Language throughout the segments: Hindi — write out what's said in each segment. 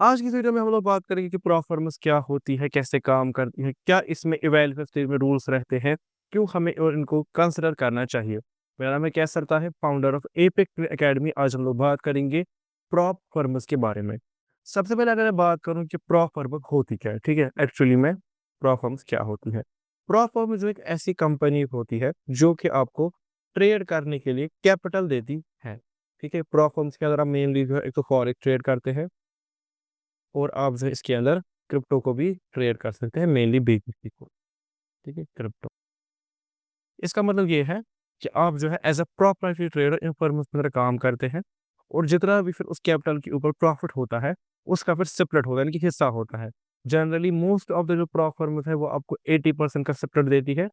आज की इस वीडियो में हम लोग बात करेंगे कि परफॉर्मेंस क्या होती है, कैसे काम करती है, क्या इसमें इवैल्यूएशन स्टेज में रूल्स रहते हैं, क्यों हमें और इनको कंसिडर करना चाहिए। मेरा नाम है कैसर ताहिर, फाउंडर ऑफ एपेक एकेडमी। आज हम लोग बात करेंगे परफॉर्मेंस के बारे में। सबसे पहले अगर मैं बात करूँ कि परफॉर्मेंस होती क्या है, ठीक है? एक्चुअली में परफॉर्मेंस क्या होती है? परफॉर्मेंस जो एक ऐसी कंपनी होती है जो कि आपको ट्रेड करने के लिए कैपिटल देती है, ठीक है? परफॉर्मेंस के अंदर आप मेनली जो है एक तो फॉरेक्स ट्रेड करते हैं और आप जो है इसके अंदर क्रिप्टो को भी ट्रेड कर सकते हैं, मेनली बीटीसी को, ठीक है? क्रिप्टो। इसका मतलब ये है कि आप जो है as a proprietary trader in firms के अंदर काम करते हैं और जितना भी फिर उस कैपिटल के ऊपर प्रॉफिट होता है, उसका फिर सेपरेट होता है, यानी कि हिस्सा होता है। जनरली मोस्ट ऑफ द जो प्रॉ फर्म्स है वो आपको 80% का सेपरेट देती है,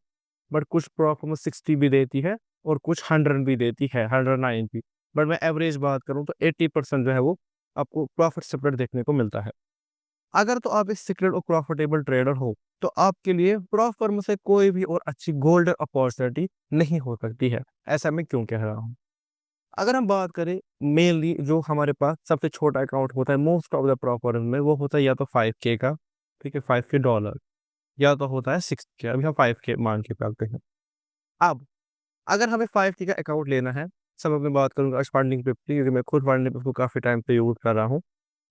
बट कुछ प्रॉ फर्म्स 60 भी देती है और कुछ 100 भी देती है, 109 भी। बट मैं एवरेज बात करूँ तो 80% जो है वो आपको प्रॉफिट सेपरेट देखने को मिलता है। अगर तो आप एक सीक्रेट और प्रॉफिटेबल ट्रेडर हो, तो आपके लिए प्रॉ फर्म से कोई भी और अच्छी गोल्डन अपॉर्चुनिटी नहीं हो सकती है। ऐसा मैं क्यों कह रहा हूँ? अगर हम बात करें मेनली जो हमारे पास सबसे छोटा अकाउंट होता है मोस्ट ऑफ द प्रॉ फर्म में, वो होता है या तो 5K का, ठीक है? 5K डॉलर, या तो होता है 6K। अभी हम 5K मान के चलते हैं। अब अगर हमें 5K का अकाउंट लेना है, सब मैं बात करूँगा आज फंडिंग पे, क्योंकि मैं खुद फंडिंग पे काफ़ी टाइम से यूज़ कर रहा हूँ।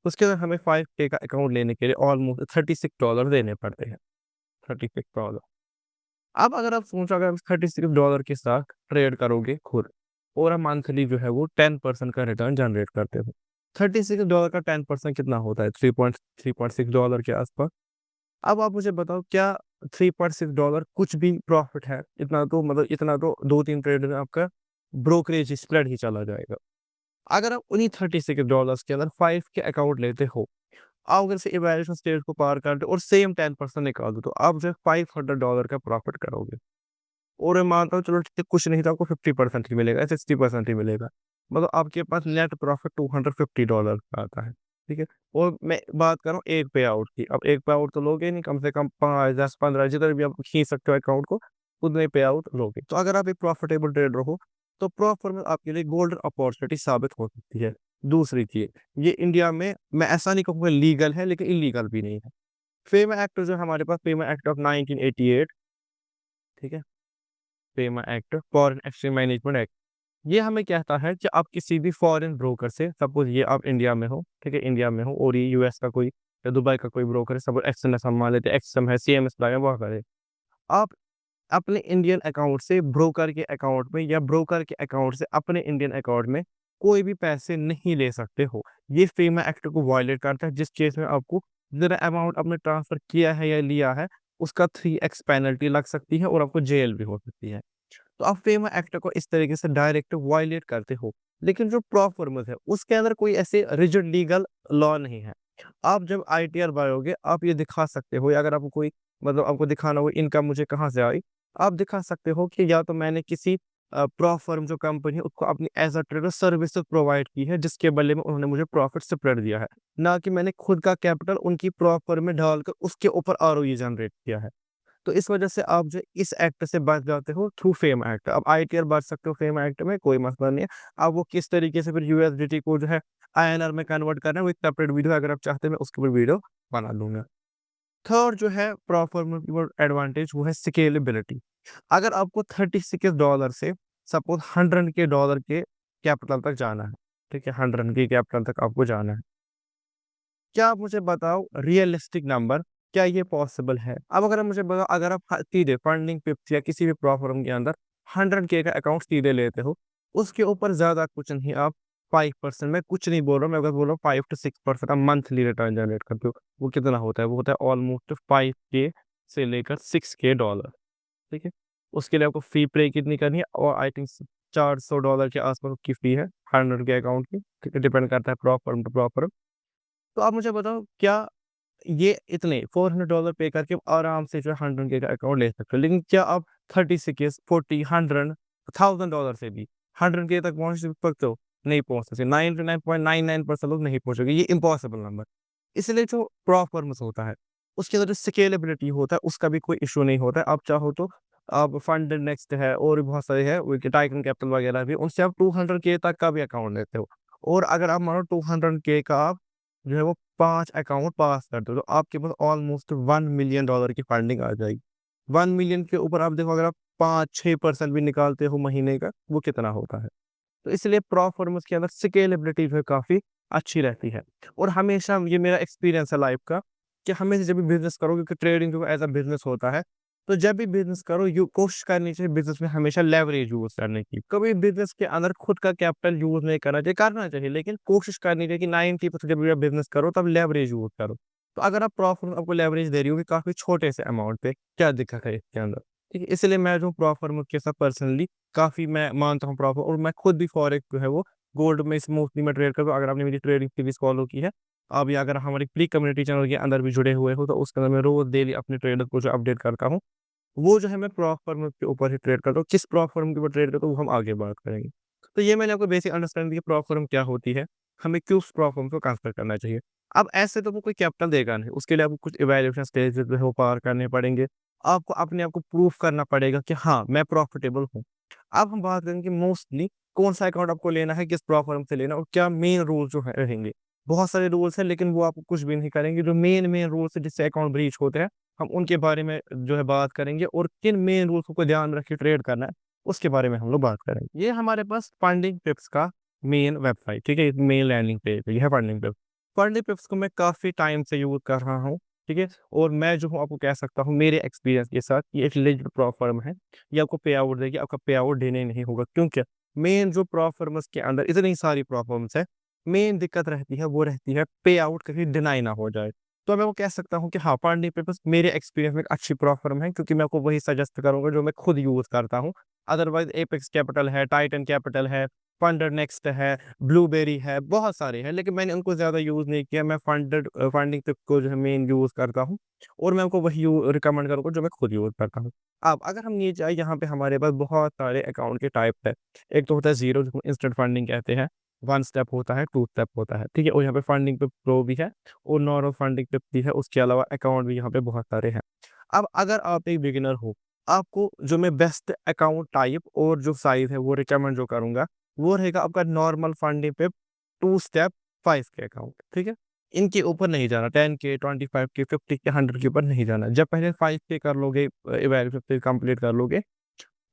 उसके अंदर हमें 5K का अकाउंट लेने के लिए ऑलमोस्ट $36 देने पड़ते हैं, $36। अब अगर आप सोचो अगर आप $36 के साथ ट्रेड करोगे खुद और आप मंथली जो है वो 10% का रिटर्न जनरेट करते हो। $36 का 10% कितना होता है? 3.6 डॉलर के आसपास। अब आप मुझे बताओ क्या $3.6 कुछ भी प्रॉफिट है? इतना तो मतलब इतना तो 2-3 ट्रेड में आपका ब्रोकरेज स्प्रेड ही चला जाएगा। अगर आप उन्हीं $36 के अंदर 5 के अकाउंट लेते हो, आप अगर से इवैल्यूएशन स्टेज को पार कर दो और सेम 10% निकाल दो, तो आप जो है $500 का प्रॉफिट करोगे। और मैं मानता हूँ चलो ठीक है, कुछ नहीं तो आपको 50% ही मिलेगा, 60% ही मिलेगा। मतलब आपके पास नेट प्रॉफिट $250 का आता है, ठीक है? और मैं बात कर रहा हूँ एक पे आउट की। अब एक पे आउट तो लोगे नहीं, कम से कम 5, 10, 15 जिधर भी आप खींच सकते हो अकाउंट को, उतने पे आउट लोगे। तो अगर आप एक प्रॉफिटेबल ट्रेडर हो, तो परफॉर्मेंस आपके लिए गोल्डन अपॉर्चुनिटी साबित हो सकती है। दूसरी चीज़, ये इंडिया में मैं ऐसा नहीं कहूँगा लीगल है, लेकिन इल्लीगल भी नहीं है। फेमा एक्ट जो है हमारे पास, फेमा एक्ट ऑफ 1988, ठीक है? FEMA act, foreign exchange management act, ये हमें कहता है कि आप किसी भी फॉरेन ब्रोकर से, सपोज ये आप इंडिया में हो, ठीक है? इंडिया में हो और ये यूएस का कोई या दुबई का कोई ब्रोकर है, सपोज एक्सएमएस हम मान लेते हैं, एक्सएम है, सीएमएस है, वह करे। आप अपने इंडियन अकाउंट से ब्रोकर के अकाउंट में या ब्रोकर के अकाउंट से अपने इंडियन अकाउंट में कोई भी पैसे नहीं ले सकते हो। ये फेमा एक्ट को वायलेट करता है, जिस केस में आपको जितना अमाउंट आपने ट्रांसफर किया है या लिया है, उसका 3x पेनल्टी लग सकती है और आपको जेल भी हो सकती है। तो आप फेमा एक्ट को इस तरीके से डायरेक्ट वायलेट करते हो। लेकिन जो परफॉर्मेंस है उसके अंदर कोई ऐसे रिजिड लीगल लॉ नहीं है। आप जब आईटीआर भरोगे आप ये दिखा सकते हो, या अगर आपको कोई मतलब आपको दिखाना हो इनकम मुझे कहाँ से आई, आप दिखा सकते हो कि या तो मैंने किसी प्रो फर्म जो कंपनी है उसको अपनी as a trader services provide की है, जिसके बदले में उन्होंने मुझे प्रॉफिट स्प्रेड दिया है, ना कि मैंने खुद का कैपिटल उनकी प्रो फर्म में डालकर उसके ऊपर आरओई जनरेट किया है। तो इस वजह से आप जो इस एक्ट से बच जाते हो थ्रू फेम एक्ट। अब आईटीआर बच सकते हो फेम एक्ट में, कोई मसला नहीं है। अब वो किस तरीके से फिर यूएसडीटी को जो है आईएनआर में कन्वर्ट करना है, वो एक सेपरेट वीडियो अगर आप चाहते हैं मैं उसके ऊपर वीडियो बना दूंगा। थर्ड जो है प्रॉपर एडवांटेज वो है स्केलेबिलिटी। अगर आपको $36 से सपोज 100 के डॉलर के कैपिटल तक जाना है, ठीक है? 100 के कैपिटल तक आपको जाना है, क्या आप मुझे बताओ रियलिस्टिक नंबर, क्या ये पॉसिबल है? अब अगर आप मुझे बताओ अगर आप सीधे फंडिंग पिप्स या किसी भी प्रोफर्म के अंदर 100K का अकाउंट सीधे लेते हो, उसके ऊपर ज़्यादा कुछ नहीं, आप 5%, मैं कुछ नहीं बोल रहा हूँ, मैं अगर बोल रहा हूँ 5 to 6% आप मंथली रिटर्न जनरेट करते हो। वो कितना होता है? वो होता है ऑलमोस्ट 5K से लेकर 6K डॉलर, ठीक है? उसके लिए आपको फ़ी पे कितनी करनी है, और आई थिंक $400 के आसपास की फ़ी है 100 के अकाउंट की, ठीक है? डिपेंड करता है प्रॉफर्म टू प्रॉफर्म। तो आप मुझे बताओ क्या ये इतने $400 पे करके आराम से जो है 100K का अकाउंट ले सकते हो, लेकिन क्या आप 36, 40, 100, $1000 से भी 100K तक पहुँच सकते हो? नहीं पहुँच सकते। 99.99% लोग नहीं पहुँचोगे, ये इम्पॉसिबल नंबर। इसलिए जो परफॉर्मेंस होता है, उसके अंदर जो स्केलेबिलिटी होता है, उसका भी कोई इश्यू नहीं होता है। आप चाहो तो आप फंड नेक्स्ट है और भी बहुत सारे हैं, वो टाइकन कैपिटल वगैरह भी, उनसे आप 200K तक का भी अकाउंट लेते हो। और अगर आप मानो 200K का आप जो है वो 5 अकाउंट पास कर दो, तो आपके पास ऑलमोस्ट $1 मिलियन की फंडिंग आ जाएगी। 1 मिलियन के ऊपर आप देखो, अगर आप 5-6% भी निकालते हो महीने का, वो कितना होता है। तो इसलिए प्रॉप फर्म्स के अंदर स्केलेबिलिटी जो है काफ़ी अच्छी रहती है। और हमेशा ये मेरा एक्सपीरियंस है लाइफ का, कि हमेशा जब भी बिज़नेस करो, क्योंकि ट्रेडिंग जो एज़ अ बिज़नेस होता है, तो जब भी बिज़नेस करो यू कोशिश करनी चाहिए बिज़नेस में हमेशा लेवरेज यूज़ करने की। कभी बिज़नेस के अंदर खुद का कैपिटल यूज़ नहीं करना चाहिए, लेकिन कोशिश करनी चाहिए कि 90% जब भी आप बिज़नेस करो तब लेवरेज यूज़ करो। तो अगर आप प्रॉप फर्म आपको लेवरेज दे रही होगी काफ़ी छोटे से अमाउंट पे, क्या दिक्कत है इसके अंदर? ठीक है, इसलिए मैं जो प्रॉप फर्म के साथ पर्सनली काफ़ी मैं मानता हूँ प्रॉपर, और मैं खुद भी फॉरेक्स जो है वो गोल्ड में स्मूथली मैं ट्रेड करता हूँ। अगर आपने मेरी ट्रेडिंग सीरीज़ फ़ॉलो की है, आप या अगर हमारी प्री कम्युनिटी चैनल के अंदर भी जुड़े हुए हो, तो उसके अंदर मैं रोज़ डेली अपने ट्रेडर को जो अपडेट करता हूँ, वो जो है मैं प्रॉप फर्म के ऊपर ही ट्रेड करता हूँ। किस प्रॉप फर्म के ऊपर ट्रेड करता हूँ, वो हम आगे बात करेंगे। तो ये मैंने आपको बेसिक अंडरस्टैंडिंग दी कि प्रॉप फर्म क्या होती है, हमें क्यों उस प्रॉप फर्म को ट्रांसफ़र करना चाहिए। अब ऐसे तो वो कोई कैपिटल देगा नहीं, उसके लिए आपको कुछ इवैल्यूएशन स्टेजेस जो है वो पार करने पड़ेंगे। आपको अपने आप को प्रूफ करना पड़ेगा कि हाँ, मैं प्रॉफिटेबल हूँ। अब हम बात करेंगे मोस्टली कौन-सा अकाउंट आपको लेना है, किस प्रॉप फर्म से लेना है और क्या मेन रूल जो है रहेंगे। बहुत सारे रूल्स हैं, लेकिन वो आपको कुछ भी नहीं करेंगे। जो मेन रूल्स हैं जिससे अकाउंट ब्रीच होते हैं, हम उनके बारे में जो है बात करेंगे, और किन मेन रूल्स को ध्यान में रख के ट्रेड करना है, उसके बारे में हम लोग बात करेंगे। ये हमारे पास फंडिंग टिप्स का मेन वेबसाइट, ठीक है? मेन लैंडिंग पेज है, ये है फंडिंग टिप्स। फंडिंग टिप्स को मैं काफ़ी टाइम से यूज़ कर रहा हूँ, ठीक है? और मैं जो हूँ आपको कह सकता हूँ मेरे एक्सपीरियंस के साथ, ये एक लेजिट प्रॉप फर्म है। ये आपको पे आउट देगी, आपका पे आउट डिले नहीं होगा। क्योंकि मेन जो प्रॉप फर्म्स के अंदर इतनी सारी प्रॉब्लम्स है, मेन दिक्कत रहती है वो रहती है पे आउट कहीं डिनाई ना हो जाए। तो मैं वो कह सकता हूँ कि हाँ, फंडिंग टिप्स मेरे एक्सपीरियंस में एक अच्छी प्रॉप फर्म है, क्योंकि मैं आपको वही सजेस्ट करूँगा जो मैं खुद यूज़ करता हूँ। अदरवाइज़ एपेक्स कैपिटल है, टाइटन कैपिटल है, फंडर नेक्स्ट है, ब्लूबेरी है, बहुत सारे हैं, लेकिन मैंने उनको ज़्यादा यूज़ नहीं किया। मैं फंडिंग टिप को जो है मेन यूज़ करता हूँ, और मैं आपको वही रिकमेंड करूँगा जो मैं खुद यूज़ करता हूँ। अब अगर हम नीचे आए, यहाँ पे हमारे पास बहुत सारे अकाउंट के टाइप है। एक तो होता है ज़ीरो, जिसको इंस्टेंट फंडिंग कहते हैं, 1 स्टेप होता है, 2 स्टेप होता है, ठीक है? और यहाँ पे फंडिंग पे प्रो भी है और नॉर्मल फंडिंग पे भी है, उसके अलावा अकाउंट भी यहाँ पे बहुत सारे हैं। अब अगर आप एक बिगिनर हो, आपको जो मैं बेस्ट अकाउंट टाइप और जो साइज़ है वो रिकमेंड जो करूँगा, वो रहेगा आपका नॉर्मल फंडिंग पे 2 स्टेप 5 के अकाउंट, ठीक है? इनके ऊपर नहीं जाना, 10 के, 25 के, 50 के, 100 के ऊपर नहीं जाना। जब पहले 5 के कर लोगे, इवैल्यूएशन कंप्लीट कर लोगे,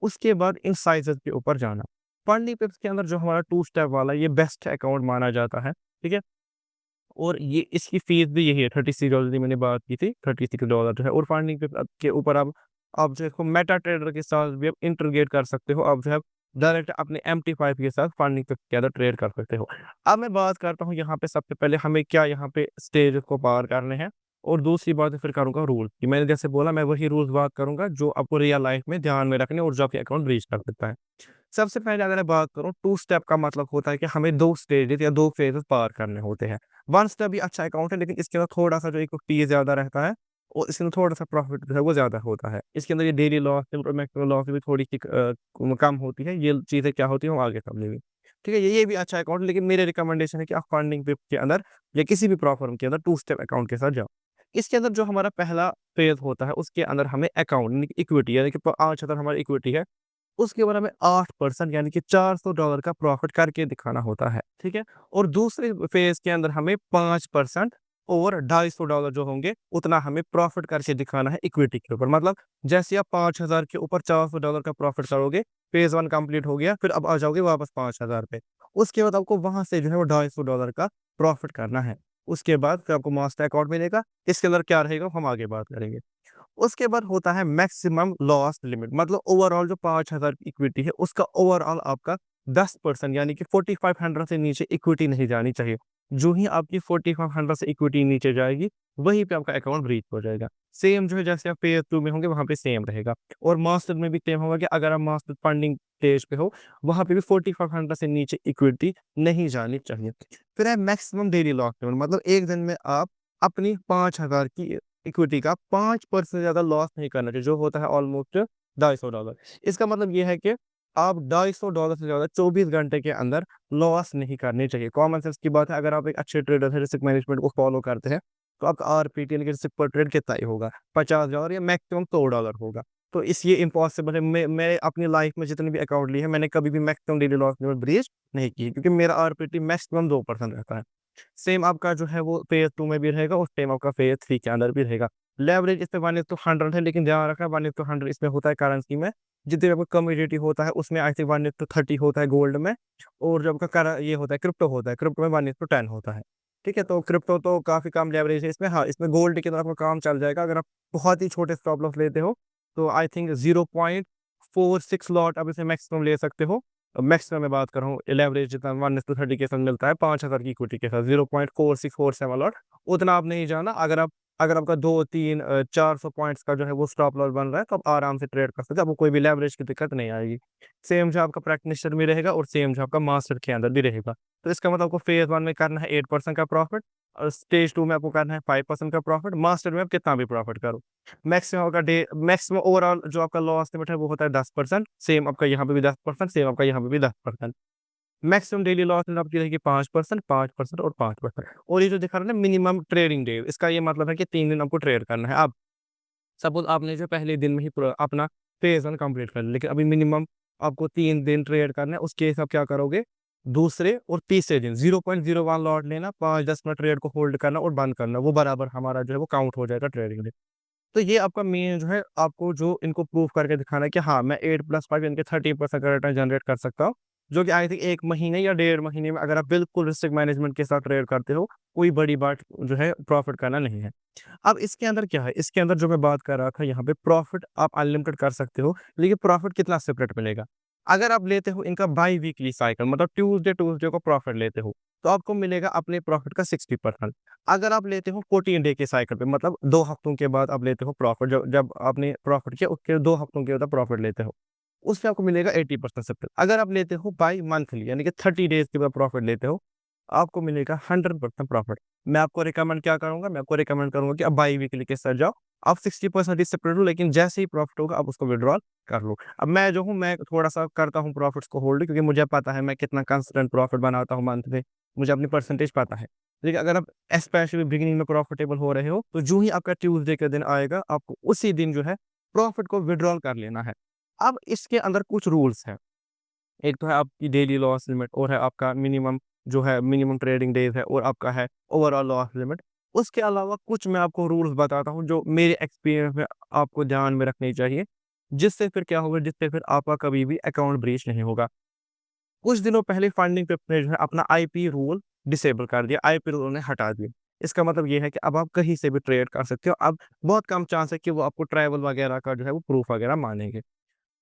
उसके बाद इन साइज़ेज़ के ऊपर जाना। फंडिंग टिप्स के अंदर जो हमारा 2 स्टेप वाला ये बेस्ट अकाउंट माना जाता है, ठीक है? और ये इसकी फ़ीस भी यही है, $36 की मैंने बात की थी, $36 जो है। और फंडिंग टिप्स के ऊपर आप जो है इसको मेटा ट्रेडर के साथ भी आप इंटीग्रेट कर सकते हो। आप जो है डायरेक्ट अपने MT5 के साथ फंडिंग टिप्स के अंदर ट्रेड कर सकते हो। अब मैं बात करता हूँ यहाँ पे सबसे पहले हमें क्या यहाँ पे स्टेज को पार करने हैं, और दूसरी बात फिर करूँगा रूल की। मैंने जैसे बोला, मैं वही रूल्स बात करूँगा जो आपको रियल लाइफ़ में ध्यान में रखने और जो आपके अकाउंट ब्रीच कर सकता है। सबसे पहले अगर मैं बात करूँ, 2 स्टेप का मतलब होता है कि हमें 2 स्टेजेज़ या 2 फ़ेज़ेज़ पार करने होते हैं। 1 स्टेप भी अच्छा अकाउंट है, लेकिन इसके अंदर थोड़ा-सा जो एक फ़ी ज़्यादा रहता है, और इसके अंदर थोड़ा-सा प्रॉफ़िट जो है वो ज़्यादा होता है। इसके अंदर ये डेली लॉस और मैक्सिमम लॉस भी थोड़ी-सी कम होती है। ये चीज़ें क्या होती हैं वो आगे समझेंगे। ठीक है? ये भी अच्छा अकाउंट है, लेकिन मेरे रिकमेंडेशन है कि आप फंडिंग पिप के अंदर या किसी भी प्रॉ फ़र्म के अंदर 2 स्टेप अकाउंट के साथ जाओ। इसके अंदर जो हमारा पहला फ़ेज़ होता है, उसके अंदर हमें अकाउंट यानी कि इक्विटी, यानी कि 5,000 हमारी इक्विटी है, उसके ऊपर हमें 8% यानी कि $400 का प्रॉफ़िट करके दिखाना होता है, ठीक है? और दूसरे फ़ेज़ के अंदर हमें 5% और $250 जो होंगे, उतना हमें प्रॉफ़िट करके दिखाना है इक्विटी के ऊपर। मतलब जैसे आप 5,000 के ऊपर $400 का प्रॉफ़िट करोगे, फ़ेज़ 1 कंप्लीट हो गया, फिर अब आ जाओगे वापस 5,000 पे। उसके बाद आपको वहाँ से जो है वो $250 का प्रॉफ़िट करना है। उसके बाद फिर आपको मास्टर अकाउंट मिलेगा, इसके अंदर क्या रहेगा, हम आगे बात करेंगे। उसके बाद होता है मैक्सिमम लॉस लिमिट, मतलब ओवरऑल जो 5,000 की इक्विटी है, उसका ओवरऑल आपका 10% यानी कि 4,500 से नीचे इक्विटी नहीं जानी चाहिए। जो ही आपकी 4,500 से इक्विटी नीचे जाएगी, वहीं पे आपका अकाउंट ब्रीच हो जाएगा। सेम जो है जैसे आप पेयर 2 में होंगे, वहाँ पे सेम रहेगा। और मास्टर में भी सेम होगा कि अगर आप मास्टर फंडिंग स्टेज पे हो, वहाँ पे भी 4,500 से नीचे इक्विटी नहीं जानी चाहिए। फिर है मैक्सिमम डेली लॉस लिमिट, मतलब एक दिन में आप अपनी 5,000 की इक्विटी का 5% से ज़्यादा लॉस नहीं करना चाहिए, जो होता है ऑलमोस्ट $250। इसका मतलब ये है कि आप $250 से ज़्यादा 24 घंटे के अंदर लॉस नहीं करनी चाहिए। कॉमन सेंस की बात है, अगर आप एक अच्छे ट्रेडर हैं, रिस्क मैनेजमेंट को फॉलो करते हैं, तो आपका आरपीटी यानी कि रिस्क पर ट्रेड कितना ही होगा? $50 या मैक्सिमम $100 होगा। तो इस ये इम्पॉसिबल है। मैं अपनी लाइफ में जितने भी अकाउंट लिए हैं, मैंने कभी भी maximum daily loss limit breach नहीं की है, क्योंकि मेरा आरपीटी मैक्सिमम 2% रहता है। सेम आपका जो है वो फेज़ 2 में भी रहेगा और सेम आपका फेज़ 3 के अंदर भी रहेगा। लेवरेज इसमें 1:100 है, लेकिन ध्यान रखना 1:100 इसमें होता है करेंसी में, जितने आपका कमोडिटी होता है उसमें आई थिंक 1:30 होता है गोल्ड में, और जो आपका ये होता है क्रिप्टो में 1:10 होता है। ठीक है? तो क्रिप्टो तो काफ़ी कम लेवरेज है इसमें। हाँ, इसमें गोल्ड की तरह आपका काम चल जाएगा अगर आप बहुत ही छोटे स्टॉप लॉस लेते हो, तो आई थिंक 0.46 लॉट आप इसे मैक्सिमम ले सकते हो। मैक्सिमम मैं बात कर रहा हूँ, लेवरेज जितना 1:30 के साथ मिलता है 5,000 की इक्विटी के साथ, 0.4647 लॉट, उतना आप नहीं जाना। अगर आपका 2-3 400 पॉइंट्स का जो है वो स्टॉप लॉस बन रहा है, तो आप आराम से ट्रेड कर सकते हो, आपको कोई भी लेवरेज की दिक्कत नहीं आएगी। सेम जो आपका प्रैक्टिशनर में रहेगा और सेम जो आपका मास्टर के अंदर भी रहेगा। तो इसका मतलब आपको फेज़ 1 में करना है 8% का प्रॉफिट, और स्टेज 2 में आपको करना है 5% का प्रॉफिट, मास्टर में आप कितना भी प्रॉफिट करो। मैक्सिमम ओवरऑल जो आपका लॉस लिमिट है वो होता है 10%, सेम आपका यहाँ पे भी 10%, सेम आपका यहाँ पे भी 10%। मैक्सिमम डेली लॉस रेट आपकी रहेगी 5%, 5% और 5%। और ये जो दिखा रहा है ना मिनिमम ट्रेडिंग डे, इसका ये मतलब है कि 3 दिन आपको ट्रेड करना है। अब सपोज़ आपने जो पहले दिन में ही अपना फेज़ 1 कंप्लीट कर लिया, लेकिन अभी मिनिमम आपको 3 दिन ट्रेड करना है, उस केस आप क्या करोगे? दूसरे और तीसरे दिन 0.01 लॉट लेना, 5-10 मिनट ट्रेड को होल्ड करना और बंद करना, वो बराबर हमारा जो है वो काउंट हो जाएगा ट्रेडिंग डे। तो ये आपका मेन जो है, आपको जो इनको प्रूव करके दिखाना है कि हाँ, मैं 8+5 यानी कि 30% का रिटर्न जनरेट कर सकता हूँ, जो कि आई थिंक 1 महीने या डेढ़ महीने में अगर आप बिल्कुल रिस्क मैनेजमेंट के साथ ट्रेड करते हो, कोई बड़ी बात जो है प्रॉफिट करना नहीं है। अब इसके अंदर क्या है, इसके अंदर जो मैं बात कर रहा था यहाँ पे, प्रॉफिट आप अनलिमिटेड कर सकते हो, लेकिन प्रॉफिट कितना सेपरेट मिलेगा? अगर आप लेते हो इनका बाई वीकली साइकिल, मतलब ट्यूसडे को प्रॉफिट लेते हो, तो आपको मिलेगा अपने प्रॉफिट का 60%। अगर आप लेते हो 14 डे के साइकिल पे, मतलब 2 हफ्तों के बाद आप लेते हो प्रॉफिट, जब जब आपने प्रॉफिट किया उसके 2 हफ्तों के बाद प्रॉफिट लेते हो, उसमें आपको मिलेगा 80% सबसे। अगर आप लेते हो बाय मंथली यानी कि 30 डेज़ के बाद प्रॉफिट लेते हो, आपको मिलेगा 100% प्रॉफिट। मैं आपको रिकमेंड क्या करूँगा? मैं आपको रिकमेंड करूँगा कि आप बाय वीकली के साथ जाओ। आप 60% ही सेपरेट लो, लेकिन जैसे ही प्रॉफिट होगा आप उसको विथड्रॉल कर लो। अब मैं जो हूँ, मैं थोड़ा-सा करता हूँ प्रॉफिट्स को होल्ड, क्योंकि मुझे पता है मैं कितना कंसिस्टेंट प्रॉफिट बनाता हूँ मंथ में, मुझे अपनी परसेंटेज पता है। देखिए, अगर आप स्पेशली बिगिनिंग में प्रॉफिटेबल हो रहे हो, तो जो ही आपका ट्यूसडे का दिन आएगा, आपको उसी दिन जो है प्रॉफिट को विथड्रॉल कर लेना है। अब इसके अंदर कुछ रूल्स हैं। एक तो है आपकी डेली लॉस लिमिट, और है आपका मिनिमम ट्रेडिंग डेज़ है, और आपका है ओवरऑल लॉस लिमिट। उसके अलावा कुछ मैं आपको रूल्स बताता हूँ जो मेरे एक्सपीरियंस में आपको ध्यान में रखने चाहिए, जिससे फिर आपका कभी भी अकाउंट ब्रीच नहीं होगा। कुछ दिनों पहले फंडिंग पिप ने जो है अपना आईपी रूल डिसेबल कर दिया, आईपी रूल उन्हें हटा दिया। इसका मतलब ये है कि अब आप कहीं से भी ट्रेड कर सकते हो। अब बहुत कम चांस है कि वो आपको ट्रैवल वगैरह का जो है वो प्रूफ वगैरह मानेंगे।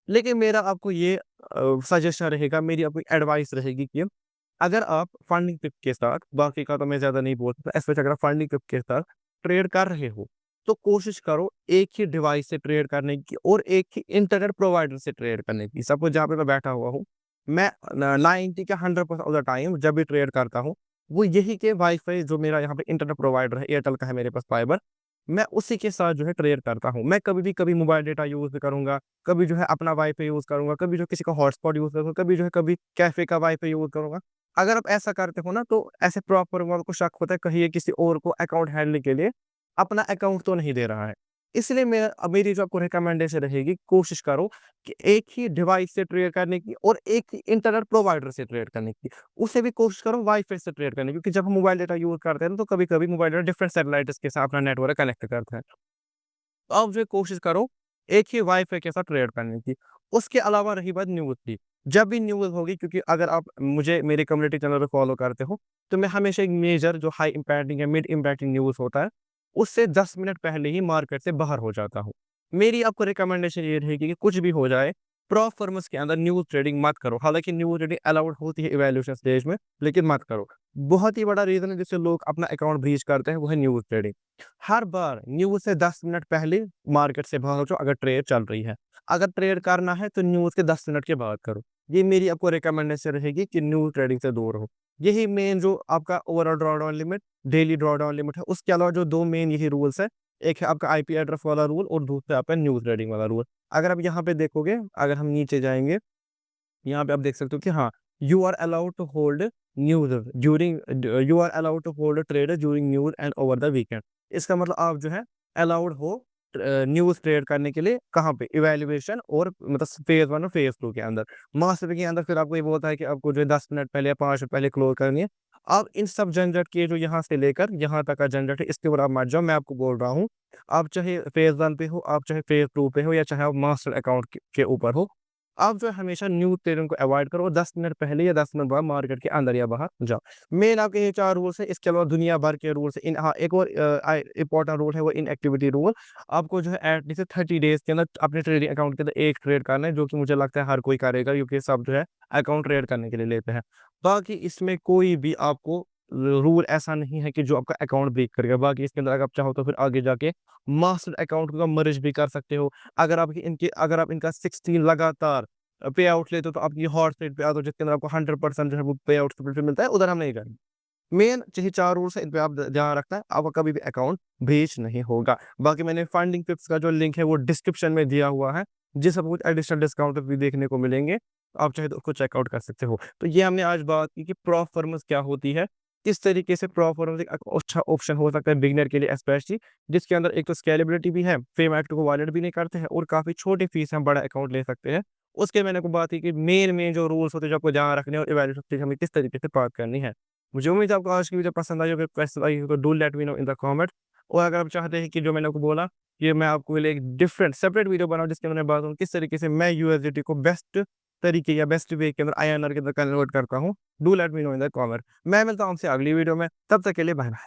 लेकिन मेरा आपको ये सजेशन रहेगा, मेरी आपको एडवाइस रहेगी कि अगर आप फंडिंग पिप के साथ, बाकी का तो मैं ज़्यादा नहीं बोल सकता, स्पेशली अगर आप फंडिंग पिप के साथ ट्रेड कर रहे हो, तो कोशिश करो एक ही डिवाइस से ट्रेड करने की और एक ही इंटरनेट प्रोवाइडर से ट्रेड करने की। सपोज़ जहाँ पे मैं बैठा हुआ हूँ, मैं न 90 का 100% ऑफ द टाइम जब भी ट्रेड करता हूँ, वो यही के वाईफ़ाई जो मेरा यहाँ पे इंटरनेट प्रोवाइडर है, एयरटेल का है मेरे पास फाइबर, मैं उसी के साथ जो है ट्रेड करता हूँ। मैं कभी मोबाइल डेटा यूज़ करूँगा, कभी जो है अपना वाईफ़ाई यूज़ करूँगा, कभी जो किसी का हॉटस्पॉट यूज़ करूँगा, कभी कैफ़े का वाईफ़ाई यूज़ करूँगा। अगर आप ऐसा करते हो ना, तो ऐसे प्रॉपर वो आपको शक होता है कहीं ये किसी और को अकाउंट हैंडलिंग के लिए अपना अकाउंट तो नहीं दे रहा है। इसलिए मेरी जो आपको रिकमेंडेशन रहेगी, कोशिश करो कि एक ही डिवाइस से ट्रेड करने की और एक ही इंटरनेट प्रोवाइडर से ट्रेड करने की। उसे भी कोशिश करो वाईफ़ाई से ट्रेड करने की, क्योंकि जब हम मोबाइल डेटा यूज़ करते हैं ना, तो कभी-कभी मोबाइल डेटा डिफरेंट सैटेलाइट्स के साथ अपना नेटवर्क कनेक्ट करता है। तो आप जो है कोशिश करो एक ही वाईफ़ाई के साथ ट्रेड करने की। उसके अलावा रही बात न्यूज़ की, जब भी न्यूज़ होगी, क्योंकि अगर आप मुझे मेरे कम्युनिटी चैनल पे फ़ॉलो करते हो, तो मैं हमेशा एक मेजर जो हाई इम्पैक्टिंग या मिड इम्पैक्टिंग न्यूज़ होता है, उससे 10 मिनट पहले ही मार्केट से बाहर हो जाता हूँ। मेरी आपको रिकमेंडेशन ये रहेगी कि कुछ भी हो जाए, प्रॉप फर्म्स के अंदर न्यूज़ ट्रेडिंग मत करो। हालाँकि न्यूज़ ट्रेडिंग अलाउड होती है इवैल्यूएशन स्टेज में, लेकिन मत करो। बहुत ही बड़ा रीज़न है जिससे लोग अपना अकाउंट ब्रीच करते हैं, वो है न्यूज़ ट्रेडिंग। हर बार न्यूज़ से 10 मिनट पहले मार्केट से बाहर हो जाओ अगर ट्रेड चल रही है। अगर ट्रेड करना है तो न्यूज़ के 10 मिनट के बाद करो। ये मेरी आपको रिकमेंडेशन रहेगी कि न्यूज़ ट्रेडिंग से दूर रहो। यही मेन जो आपका overall drawdown limit, daily drawdown limit है, उसके अलावा जो 2 मेन यही रूल्स है, एक है आपका आईपी एड्रेस वाला रूल और दूसरा आपका न्यूज़ ट्रेडिंग वाला रूल। अगर आप यहाँ पे देखोगे, अगर हम नीचे जाएँगे, यहाँ पे आप देख सकते हो कि हाँ, you are allowed to hold news you are allowed to hold trade during news and over the weekend. इसका मतलब आप जो है अलाउड हो न्यूज़ ट्रेड करने के लिए, कहाँ पे? इवैल्यूएशन और मतलब फेज़ 1 और फेज़ 2 के अंदर। मास्टर के अंदर फिर आपको ये बोलता है कि आपको जो है 10 मिनट पहले या 5 मिनट पहले क्लोज़ करनी है। आप इन सब झंझट के जो यहाँ से लेकर यहाँ तक का झंझट है, इसके ऊपर आप मत जाओ। मैं आपको बोल रहा हूँ, आप चाहे फ़ेज़ 1 पे हो, आप चाहे फ़ेज़ 2 पे हो या चाहे आप मास्टर अकाउंट के ऊपर हो, आप जो है हमेशा न्यू ट्रेडिंग को अवॉइड करो और 10 मिनट पहले या 10 मिनट बाद मार्केट के अंदर या बाहर जाओ। मेन आपके ये 4 रूल्स हैं, इसके अलावा दुनिया भर के रूल्स हैं। हाँ, एक और इम्पोर्टेंट रूल है, वो इनएक्टिविटी रूल। आपको जो है एटलीस्ट 30 डेज़ के अंदर अपने ट्रेडिंग अकाउंट के अंदर 1 ट्रेड करना है, जो कि मुझे लगता है हर कोई करेगा, क्योंकि सब जो है अकाउंट ट्रेड करने के लिए लेते हैं। बाकी इसमें कोई भी आपको रूल ऐसा नहीं है कि जो आपका अकाउंट ब्रेक करेगा। बाकी इसके अंदर अगर आप चाहो तो फिर आगे जाके मास्टर अकाउंट को मर्ज भी कर सकते हो। अगर आप इनका 16 लगातार पे आउट लेते हो, तो आपकी हॉट सीट पे आते हो, जिसके अंदर आपको 100% जो है वो पे आउट मिलता है, उधर हम नहीं करेंगे। मेन यही 4 रूल्स हैं, इन पे आप ध ध्यान रखना है, आपका कभी भी अकाउंट ब्रीच नहीं होगा। बाकी मैंने फंडिंग टिप्स का जो लिंक है वो डिस्क्रिप्शन में दिया हुआ है, जिससे आपको कुछ एडिशनल डिस्काउंट भी देखने को मिलेंगे। आप चाहे तो उसको चेकआउट कर सकते हो। तो ये हमने आज बात की कि प्रॉफर्मस क्या होती है, किस तरीके से प्रॉफर्मस एक अच्छा ऑप्शन हो सकता है बिगिनर के लिए स्पेशली, जिसके अंदर एक तो स्केलेबिलिटी भी है, फेम एक्ट को वायलेट भी नहीं करते हैं और काफ़ी छोटी फीस हम बड़ा अकाउंट ले सकते हैं। उसके मैंने आपको बात की कि मेन जो रूल्स होते हैं जो आपको ध्यान रखने हैं और इवैल्यूएशन हमें किस तरीके से बात करनी है। मुझे उम्मीद है आपको आज की वीडियो पसंद आई होगी। पसंद आई हो तो do let me know in the comment. और अगर आप चाहते हैं कि जो मैंने आपको बोला, ये मैं आपके लिए एक डिफरेंट सेपरेट वीडियो बनाऊँ, जिसके अंदर मैं बात करूँ किस तरीके से मैं यूएसडीटी को बेस्ट तरीके या बेस्ट वे के अंदर आईएनआर के अंदर कन्वर्ट करता हूँ, do let me know in the comment. मैं मिलता हूँ आपसे अगली वीडियो में, तब तक के लिए बाय बाय।